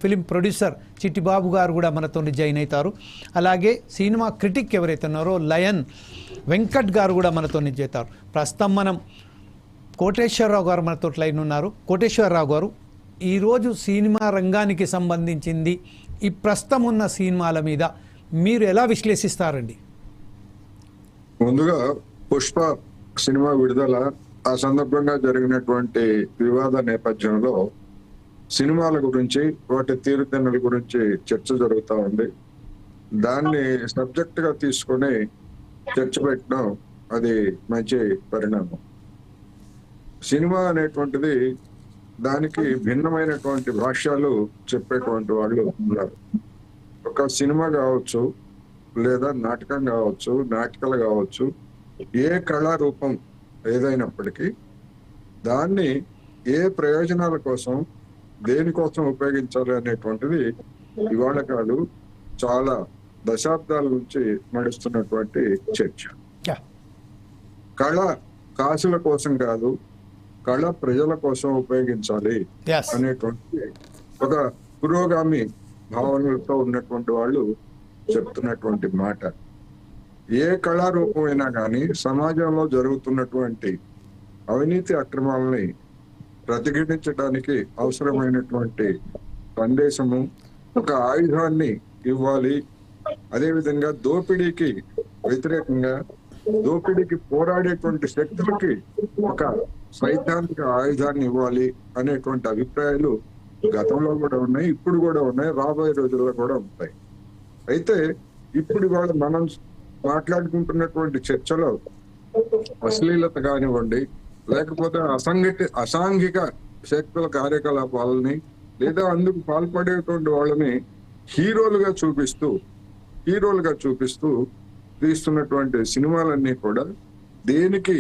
Film producer Chittibabu గారు కూడా మనతో జాయిన్ అవుతారు. అలాగే సినిమా క్రిటిక్ ఎవరైతే ఉన్నారో లయన్ వెంకట్ గారు కూడా మనతో చేస్తారు. ప్రస్తుతం మనం కోటేశ్వరరావు గారు మనతో లైన్ ఉన్నారు. కోటేశ్వరరావు గారు, ఈరోజు సినిమా రంగానికి సంబంధించింది ఈ ప్రస్తుతం ఉన్న సినిమాల మీద మీరు ఎలా విశ్లేషిస్తారండి? ముందుగా పుష్ప సినిమా విడుదల ఆ సందర్భంగా జరిగినటువంటి వివాద నేపథ్యంలో సినిమాల గురించి వాటి తీరుతెన్నుల గురించి చర్చ జరుగుతూ ఉంది. దాన్ని సబ్జెక్ట్ గా తీసుకొని చర్చ పెట్టడం అది మంచి పరిణామం. సినిమా అనేటువంటిది దానికి భిన్నమైనటువంటి భాష్యాలు చెప్పేటువంటి వాళ్ళు ఉన్నారు. ఒక సినిమా కావచ్చు, లేదా నాటకం కావచ్చు, నాటికలు కావచ్చు, ఏ కళారూపం ఏదైనప్పటికీ దాన్ని ఏ ప్రయోజనాల కోసం దేనికోసం ఉపయోగించాలి అనేటువంటిది ఇవాళ కాదు, చాలా దశాబ్దాల నుంచి నడుస్తున్నటువంటి చర్చ. కళ కాసుల కోసం కాదు, కళ ప్రజల కోసం ఉపయోగించాలి అనేటువంటి ఒక పురోగామి భావనలతో ఉన్నటువంటి వాళ్ళు చెప్తున్నటువంటి మాట. ఏ కళారూపమైనా కానీ సమాజంలో జరుగుతున్నటువంటి అవినీతి అక్రమాలని ప్రతిఘటించడానికి అవసరమైనటువంటి సందేశము, ఒక ఆయుధాన్ని ఇవ్వాలి. అదేవిధంగా దోపిడీకి వ్యతిరేకంగా, దోపిడీకి పోరాడేటువంటి శక్తులకి ఒక సైద్ధాంతిక ఆయుధాన్ని ఇవ్వాలి అనేటువంటి అభిప్రాయాలు గతంలో కూడా ఉన్నాయి, ఇప్పుడు కూడా ఉన్నాయి, రాబోయే రోజుల్లో కూడా ఉంటాయి. అయితే ఇప్పుడు ఇవాళ మనం మాట్లాడుకుంటున్నటువంటి చర్చలో అశ్లీలత కానివ్వండి, లేకపోతే అసాంఘిక శక్తుల కార్యకలాపాలని, లేదా అందుకు పాల్పడేటువంటి వాళ్ళని హీరోలుగా చూపిస్తూ తీస్తున్నటువంటి సినిమాలన్నీ కూడా దేనికి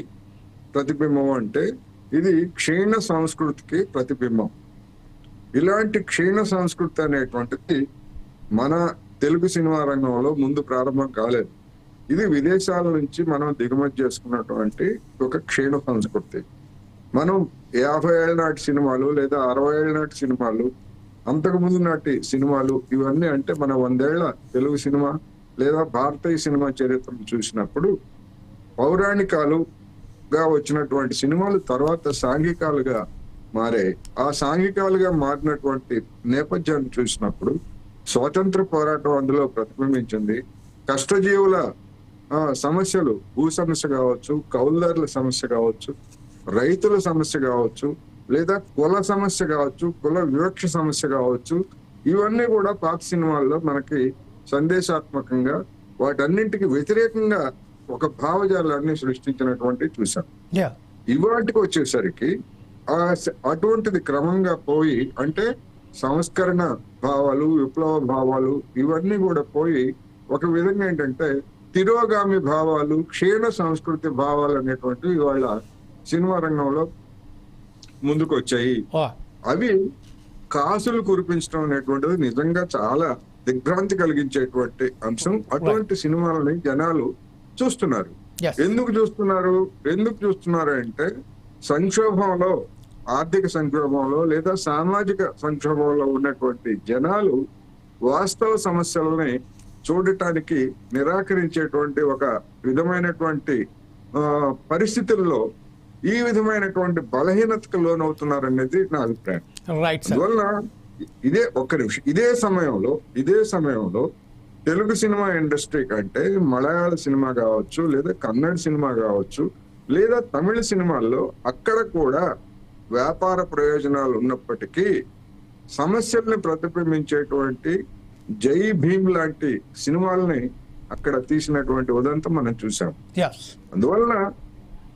ప్రతిబింబం అంటే ఇది క్షీణ సంస్కృతికి ప్రతిబింబం. ఇలాంటి క్షీణ సంస్కృతి అనేటువంటిది మన తెలుగు సినిమా రంగంలో ముందు ప్రారంభం కాలేదు. ఇది విదేశాల నుంచి మనం దిగుమతి చేసుకున్నటువంటి ఒక క్షీణ సంస్కృతి. మనం 50 ఏళ్ళ నాటి సినిమాలు లేదా 60 ఏళ్ళ నాటి సినిమాలు, అంతకుముందు నాటి సినిమాలు, ఇవన్నీ అంటే మన 100 ఏళ్ల తెలుగు సినిమా లేదా భారతీయ సినిమా చరిత్రను చూసినప్పుడు పౌరాణికాలుగా వచ్చినటువంటి సినిమాలు తర్వాత సాంఘికాలుగా మారాయి. ఆ సాంఘికాలుగా మారినటువంటి నేపథ్యాన్ని చూసినప్పుడు స్వాతంత్ర పోరాటం అందులో ప్రతిబింబించింది. కష్టజీవుల సమస్యలు, భూ సమస్య కావచ్చు, కౌలుదారుల సమస్య కావచ్చు, రైతుల సమస్య కావచ్చు, లేదా కుల సమస్య కావచ్చు, కుల వివక్ష సమస్య కావచ్చు, ఇవన్నీ కూడా పాత సినిమాల్లో మనకి సందేశాత్మకంగా వాటన్నింటికి వ్యతిరేకంగా ఒక భావజాలాన్ని సృష్టించినటువంటి చూసాం. ఇవాటికి వచ్చేసరికి అటువంటిది క్రమంగా పోయి, అంటే సంస్కరణ భావాలు, విప్లవ భావాలు ఇవన్నీ కూడా పోయి ఒక విధంగా ఏంటంటే తిరోగామి భావాలు, క్షీణ సంస్కృతి భావాలు అనేటువంటివి ఇవాళ సినిమా రంగంలో ముందుకు వచ్చాయి. అవి కాసులు కురిపించడం అనేటువంటిది నిజంగా చాలా దిగ్భ్రాంతి కలిగించేటువంటి అంశం. అటువంటి సినిమాలని జనాలు చూస్తున్నారు. ఎందుకు చూస్తున్నారు అంటే సంక్షోభంలో, ఆర్థిక సంక్షోభంలో లేదా సామాజిక సంక్షోభంలో ఉన్నటువంటి జనాలు వాస్తవ సమస్యలని చూడటానికి నిరాకరించేటువంటి ఒక విధమైనటువంటి పరిస్థితుల్లో ఈ విధమైనటువంటి బలహీనతకు లోనవుతున్నారనేది నా అభిప్రాయం. అందువల్ల ఇదే సమయంలో తెలుగు సినిమా ఇండస్ట్రీ కంటే మలయాళ సినిమా కావచ్చు, లేదా కన్నడ సినిమా కావచ్చు, లేదా తమిళ సినిమాల్లో అక్కడ కూడా వ్యాపార ప్రయోజనాలు ఉన్నప్పటికీ సమస్యల్ని ప్రతిబింబించేటువంటి జై భీమ్ లాంటి సినిమాలని అక్కడ తీసినటువంటి ఉదంతం మనం చూసాం. అందువలన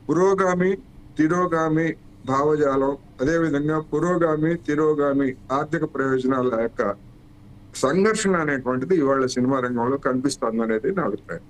పురోగామి, తిరోగామి భావజాలం, అదేవిధంగా పురోగామి, తిరోగామి ఆర్థిక ప్రయోజనాల యొక్క సంఘర్షణ అనేటువంటిది ఇవాళ సినిమా రంగంలో కనిపిస్తుంది అనేది నా అభిప్రాయం.